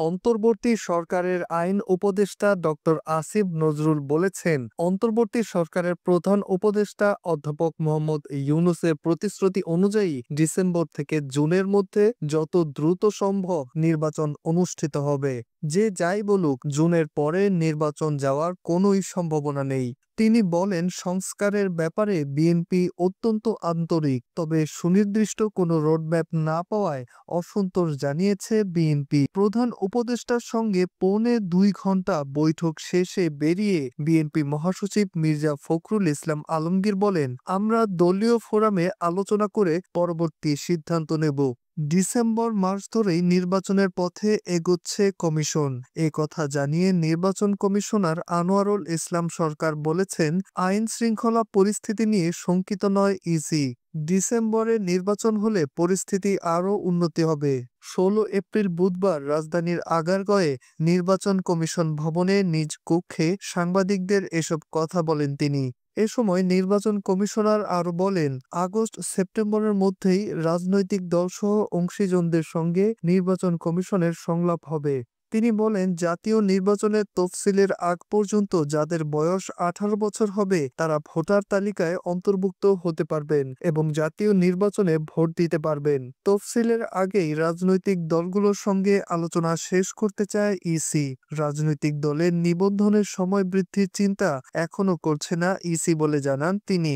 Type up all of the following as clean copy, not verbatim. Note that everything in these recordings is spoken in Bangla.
অন্তর্বর্তী সরকারের আইন উপদেষ্টা ডক্টর আসিফ নজরুল বলেছেন, অন্তর্বর্তী সরকারের প্রধান উপদেষ্টা অধ্যাপক মোহাম্মদ ইউনূসের প্রতিশ্রুতি অনুযায়ী ডিসেম্বর থেকে জুনের মধ্যে যত দ্রুত সম্ভব নির্বাচন অনুষ্ঠিত হবে। যে যাই বলুক, জুনের পরে নির্বাচন যাওয়ার কোনোই সম্ভাবনা নেই। তিনি বলেন, সংস্কারের ব্যাপারে বিএনপি অত্যন্ত আন্তরিক, তবে সুনির্দিষ্ট কোনো রোডম্যাপ না পাওয়ায় অসন্তোষ জানিয়েছে বিএনপি। প্রধান উপদেষ্টার সঙ্গে পৌনে ২ ঘণ্টা বৈঠক শেষে বেরিয়ে বিএনপি মহাসচিব মির্জা ফখরুল ইসলাম আলমগীর বলেন, আমরা দলীয় ফোরামে আলোচনা করে পরবর্তী সিদ্ধান্ত নেব। ডিসেম্বর মাস ধরেই নির্বাচনের পথে এগোচ্ছে কমিশন। এ কথা জানিয়ে নির্বাচন কমিশনার আনোয়ারুল ইসলাম সরকার বলেছেন, আইন শৃঙ্খলা পরিস্থিতি নিয়ে শঙ্কিত নয় ইসি। ডিসেম্বরে নির্বাচন হলে পরিস্থিতি আরও উন্নতি হবে। ১৬ এপ্রিল বুধবার রাজধানীর আগারগাঁওয়ে নির্বাচন কমিশন ভবনে নিজ কক্ষে সাংবাদিকদের এসব কথা বলেন তিনি। এ সময় নির্বাচন কমিশনার আরও বলেন, আগস্ট-সেপ্টেম্বরের মধ্যেই রাজনৈতিক দলসহ অংশীজনদের সঙ্গে নির্বাচন কমিশনের সংলাপ হবে। তিনি বলেন, জাতীয় নির্বাচনের তফসিলের আগ পর্যন্ত যাদের বয়স ১৮ বছর হবে তারা ভোটার তালিকায় অন্তর্ভুক্ত হতে পারবেন এবং জাতীয় নির্বাচনে ভোট দিতে পারবেন। তফসিলের আগেই রাজনৈতিক দলগুলোর সঙ্গে আলোচনা শেষ করতে চায় ইসি। রাজনৈতিক দলের নিবন্ধনের সময় বৃদ্ধির চিন্তা এখনো করছে না ইসি বলে জানান তিনি।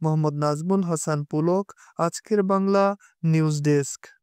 মোহাম্মদ নাজমুল হাসান পুলক, আজকের বাংলা নিউজ ডেস্ক।